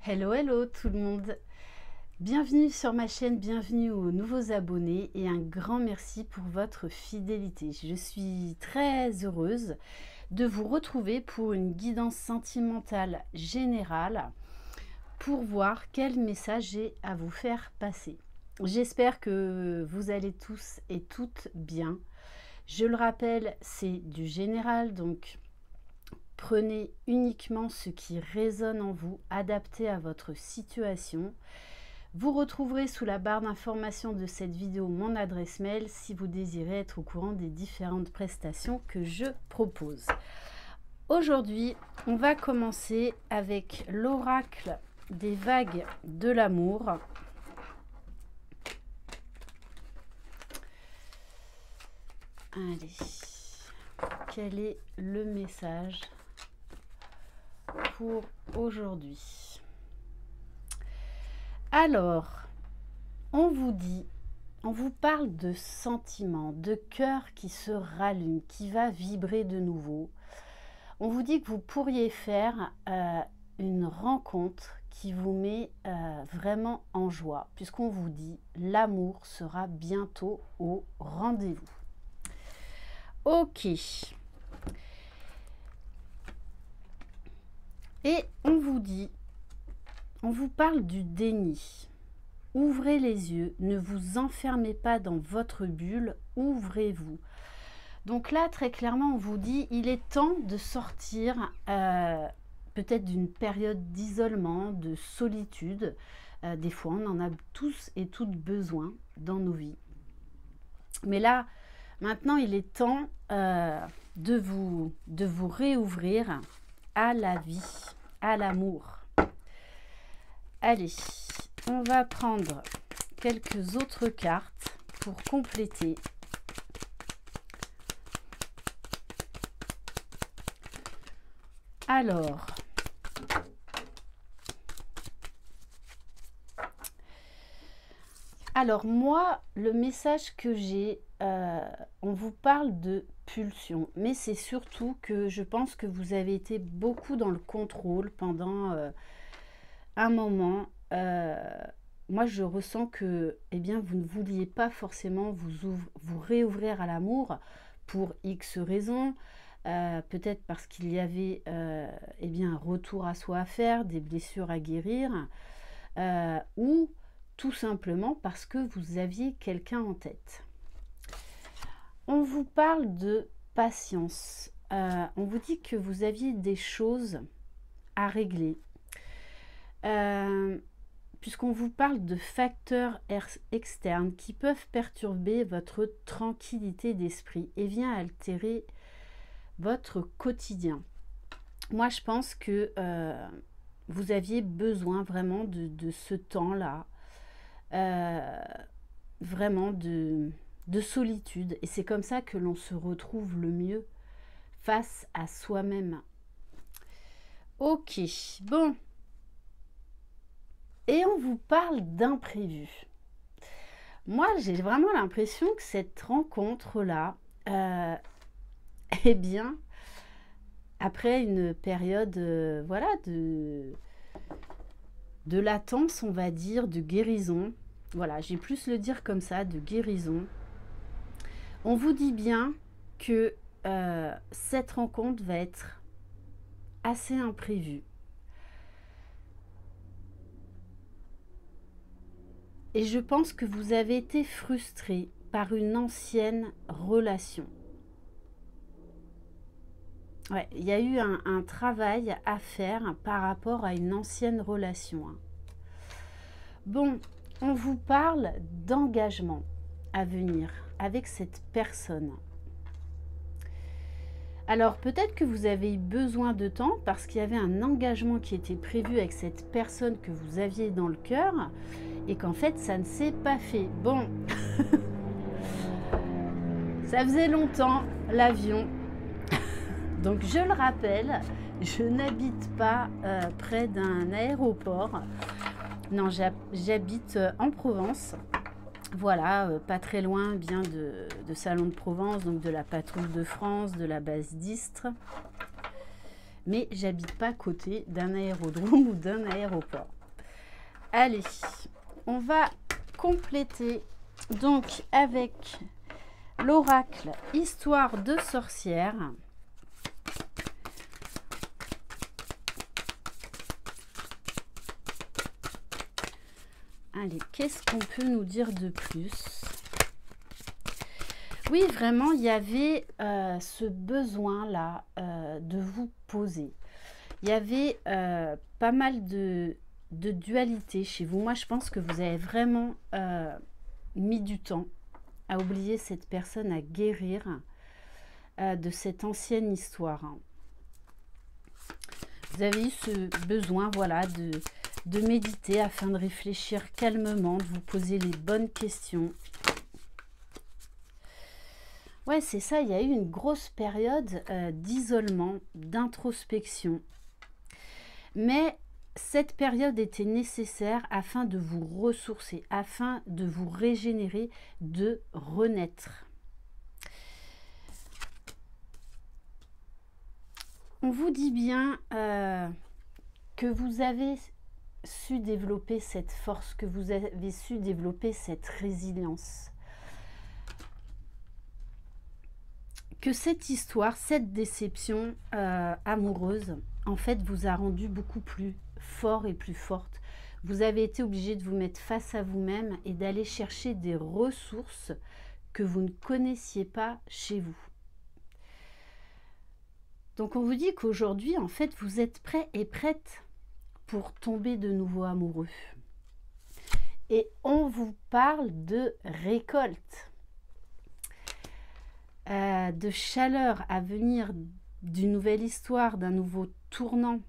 Hello, hello tout le monde. Bienvenue sur ma chaîne, bienvenue aux nouveaux abonnés et un grand merci pour votre fidélité. Je suis très heureuse de vous retrouver pour une guidance sentimentale générale pour voir quel message j'ai à vous faire passer. J'espère que vous allez tous et toutes bien. Je le rappelle, c'est du général, donc prenez uniquement ce qui résonne en vous, adapté à votre situation. Vous retrouverez sous la barre d'information de cette vidéo mon adresse mail si vous désirez être au courant des différentes prestations que je propose. Aujourd'hui, on va commencer avec l'oracle des vagues de l'amour. Allez, quel est le message pour aujourd'hui? Alors, on vous parle de sentiments, de cœur qui se rallume, qui va vibrer de nouveau. On vous dit que vous pourriez faire une rencontre qui vous met vraiment en joie, puisqu'on vous dit l'amour sera bientôt au rendez-vous. Ok. Et on vous parle du déni. Ouvrez les yeux, ne vous enfermez pas dans votre bulle, ouvrez-vous. Donc là, très clairement, on vous dit, il est temps de sortir peut-être d'une période d'isolement, de solitude. Des fois, on en a tous et toutes besoin dans nos vies. Mais là, maintenant, il est temps de vous réouvrir à la vie, à l'amour. Allez, on va prendre quelques autres cartes pour compléter. Alors moi, le message que j'ai, on vous parle de pulsion, mais c'est surtout que je pense que vous avez été beaucoup dans le contrôle pendant un moment. Moi, je ressens que, eh bien, vous ne vouliez pas forcément vous réouvrir à l'amour pour X raisons. Peut-être parce qu'il y avait eh bien, un retour à soi à faire, des blessures à guérir, ou tout simplement parce que vous aviez quelqu'un en tête. On vous parle de patience. On vous dit que vous aviez des choses à régler. Puisqu'on vous parle de facteurs externes qui peuvent perturber votre tranquillité d'esprit et vient altérer votre quotidien. Moi, je pense que vous aviez besoin vraiment de ce temps-là, vraiment de solitude. Et c'est comme ça que l'on se retrouve le mieux face à soi-même. Ok, bon. Et on vous parle d'imprévu. Moi, j'ai vraiment l'impression que cette rencontre-là, eh bien, après une période voilà, de latence, on va dire, de guérison, voilà, j'ai plus le dire comme ça, de guérison, on vous dit bien que cette rencontre va être assez imprévue. Et je pense que vous avez été frustré par une ancienne relation. Ouais, il y a eu un travail à faire par rapport à une ancienne relation. Bon, on vous parle d'engagement à venir avec cette personne. Alors peut-être que vous avez eu besoin de temps parce qu'il y avait un engagement qui était prévu avec cette personne que vous aviez dans le cœur et qu'en fait ça ne s'est pas fait. Bon, ça faisait longtemps l'avion. Donc je le rappelle, je n'habite pas près d'un aéroport. Non, j'habite en Provence. Voilà, pas très loin bien de Salon de Provence, donc de la patrouille de France, de la base d'Istres. mais j'habite pas à côté d'un aérodrome ou d'un aéroport. Allez, on va compléter donc avec l'oracle Histoire de sorcière. Allez, qu'est-ce qu'on peut nous dire de plus? Oui, vraiment, il y avait ce besoin-là de vous poser. Il y avait pas mal de dualité chez vous. Moi, je pense que vous avez vraiment mis du temps à oublier cette personne, à guérir de cette ancienne histoire. Vous avez eu ce besoin, voilà, de méditer afin de réfléchir calmement, de vous poser les bonnes questions. Ouais, c'est ça, il y a eu une grosse période d'isolement, d'introspection. Mais cette période était nécessaire afin de vous ressourcer, afin de vous régénérer, de renaître. On vous dit bien que vous avez su développer cette force, que vous avez su développer cette résilience. Que cette histoire, cette déception amoureuse, en fait, vous a rendu beaucoup plus fort et plus forte. Vous avez été obligé de vous mettre face à vous-même et d'aller chercher des ressources que vous ne connaissiez pas chez vous. Donc on vous dit qu'aujourd'hui, en fait, vous êtes prêt et prête pour tomber de nouveau amoureux. Et on vous parle de récolte, de chaleur à venir, d'une nouvelle histoire, d'un nouveau tournant.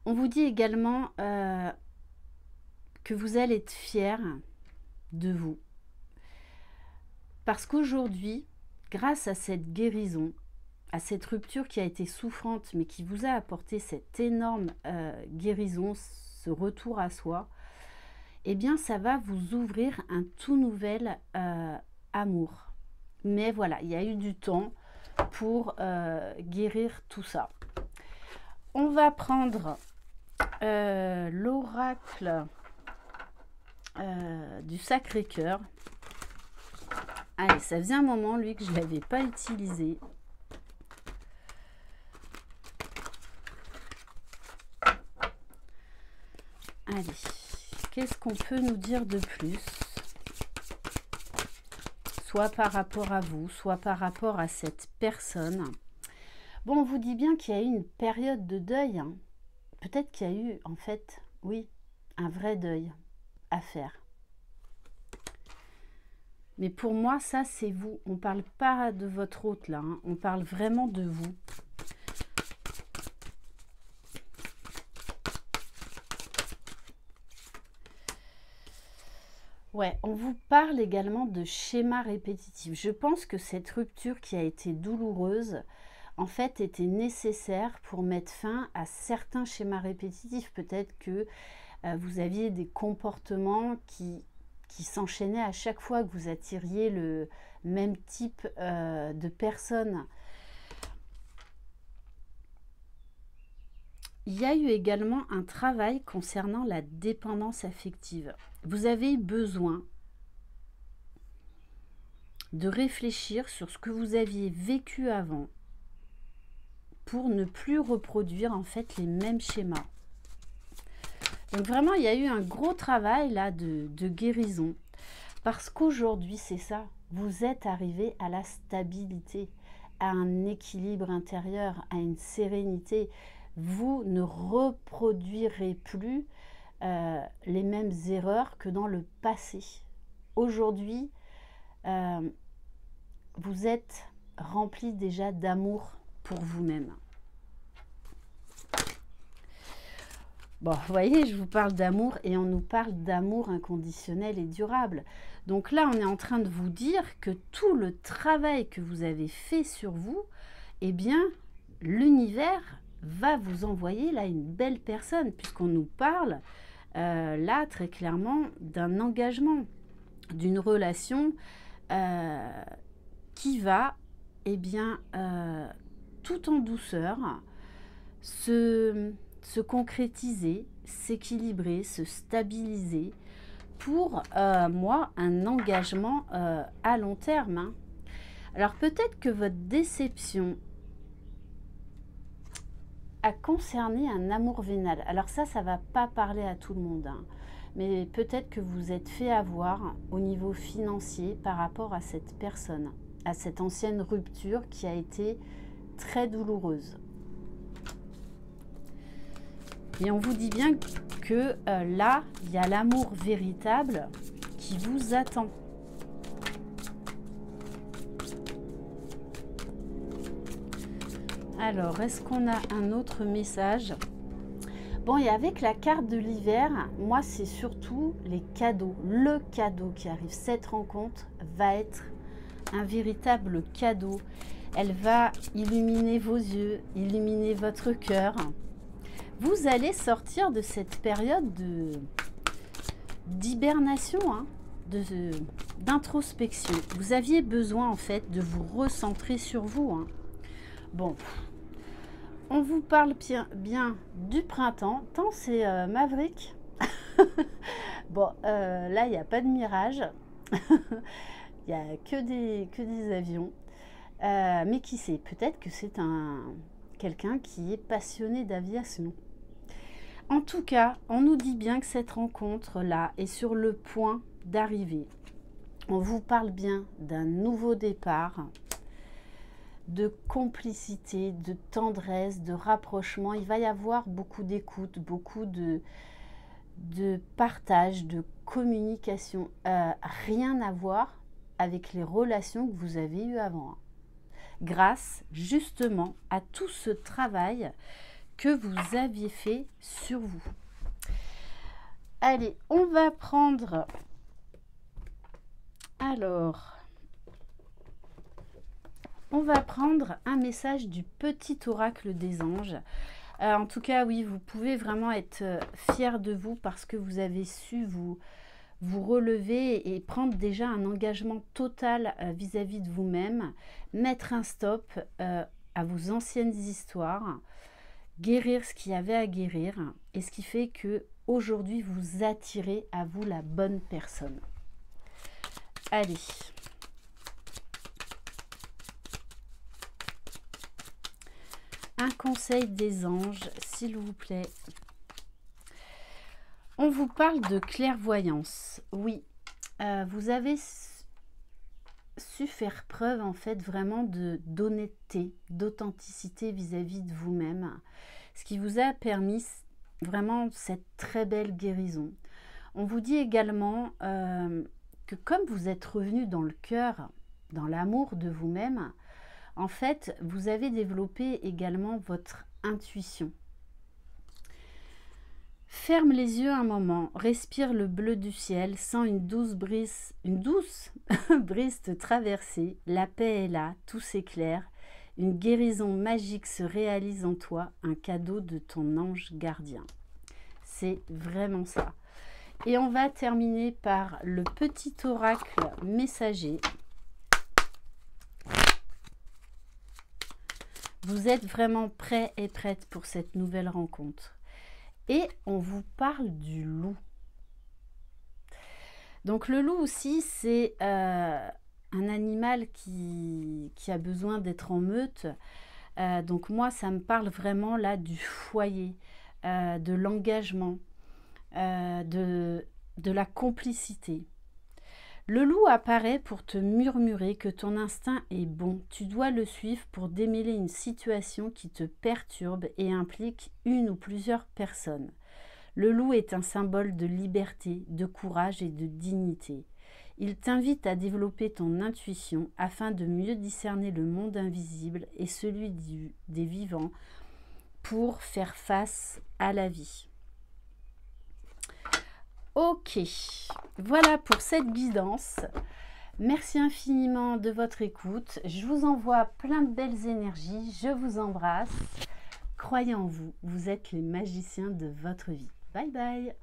On vous dit également que vous allez être fiers de vous. Parce qu'aujourd'hui, grâce à cette guérison, à cette rupture qui a été souffrante, mais qui vous a apporté cette énorme guérison, ce retour à soi, eh bien, ça va vous ouvrir un tout nouvel amour. Mais voilà, il y a eu du temps pour guérir tout ça. On va prendre l'oracle du Sacré-Cœur. Allez, ça faisait un moment, lui, que je ne l'avais pas utilisé. Allez, qu'est-ce qu'on peut nous dire de plus? Soit par rapport à vous, soit par rapport à cette personne. Bon, on vous dit bien qu'il y a eu une période de deuil. Hein. Peut-être qu'il y a eu, en fait, oui, un vrai deuil à faire. Mais pour moi, ça, c'est vous. On ne parle pas de votre hôte, là. Hein. On parle vraiment de vous. Ouais, on vous parle également de schémas répétitifs. Je pense que cette rupture qui a été douloureuse, en fait, était nécessaire pour mettre fin à certains schémas répétitifs. Peut-être que vous aviez des comportements qui s'enchaînaient à chaque fois que vous attiriez le même type de personnes. Il y a eu également un travail concernant la dépendance affective. Vous avez eu besoin de réfléchir sur ce que vous aviez vécu avant pour ne plus reproduire en fait les mêmes schémas. Donc vraiment, il y a eu un gros travail là de guérison. Parce qu'aujourd'hui, c'est ça, vous êtes arrivé à la stabilité, à un équilibre intérieur, à une sérénité. Vous ne reproduirez plus les mêmes erreurs que dans le passé. Aujourd'hui, vous êtes rempli déjà d'amour pour vous-même. Bon, vous voyez, je vous parle d'amour et on nous parle d'amour inconditionnel et durable. Donc là, on est en train de vous dire que tout le travail que vous avez fait sur vous, eh bien, l'univers va vous envoyer là une belle personne, puisqu'on nous parle là très clairement d'un engagement, d'une relation qui va, eh bien, tout en douceur, se concrétiser, s'équilibrer, se stabiliser pour moi un engagement à long terme, hein. Alors peut-être que votre déception a concerné un amour vénal. Alors ça va pas parler à tout le monde, hein. Mais peut-être que vous êtes fait avoir au niveau financier par rapport à cette personne, à cette ancienne rupture qui a été très douloureuse. Et on vous dit bien que là, il y a l'amour véritable qui vous attend. Alors, est-ce qu'on a un autre message? Bon, et avec la carte de l'hiver, moi, c'est surtout les cadeaux. Le cadeau qui arrive. Cette rencontre va être un véritable cadeau. Elle va illuminer vos yeux, illuminer votre cœur. Vous allez sortir de cette période d'hibernation, hein, d'introspection. Vous aviez besoin, en fait, de vous recentrer sur vous, hein. Bon, on vous parle bien du printemps. Tant c'est Maverick. Bon, là, il n'y a pas de mirage. Il n'y a que des avions. Mais qui sait, peut-être que c'est quelqu'un qui est passionné d'aviation. En tout cas, on nous dit bien que cette rencontre-là est sur le point d'arriver. On vous parle bien d'un nouveau départ, de complicité, de tendresse, de rapprochement. Il va y avoir beaucoup d'écoute, beaucoup de partage, de communication. Rien à voir avec les relations que vous avez eues avant, hein. Grâce justement à tout ce travail que vous aviez fait sur vous. Allez, on va prendre... Alors, on va prendre un message du petit oracle des anges. En tout cas, oui, vous pouvez vraiment être fiers de vous parce que vous avez su vous relever et prendre déjà un engagement total vis-à-vis de vous-même, mettre un stop à vos anciennes histoires, guérir ce qu'il y avait à guérir, et ce qui fait que aujourd'hui vous attirez à vous la bonne personne. Allez. Un conseil des anges, s'il vous plaît. On vous parle de clairvoyance. Oui, vous avez su faire preuve en fait vraiment d'honnêteté, d'authenticité vis-à-vis de vous-même, ce qui vous a permis vraiment cette très belle guérison. On vous dit également que comme vous êtes revenu dans le cœur, dans l'amour de vous-même, en fait, vous avez développé également votre intuition. Ferme les yeux un moment, respire le bleu du ciel, sens une douce brise te traverser. La paix est là, tout s'éclaire. Une guérison magique se réalise en toi, un cadeau de ton ange gardien. C'est vraiment ça. Et on va terminer par le petit oracle messager. Vous êtes vraiment prêts et prêtes pour cette nouvelle rencontre. Et on vous parle du loup. Donc le loup aussi, c'est un animal qui a besoin d'être en meute. Donc moi, ça me parle vraiment là du foyer, de l'engagement, de la complicité. Le loup apparaît pour te murmurer que ton instinct est bon. Tu dois le suivre pour démêler une situation qui te perturbe et implique une ou plusieurs personnes. Le loup est un symbole de liberté, de courage et de dignité. Il t'invite à développer ton intuition afin de mieux discerner le monde invisible et celui des vivants pour faire face à la vie. Ok, voilà pour cette guidance. Merci infiniment de votre écoute. Je vous envoie plein de belles énergies. Je vous embrasse. Croyez en vous, vous êtes les magiciens de votre vie. Bye bye.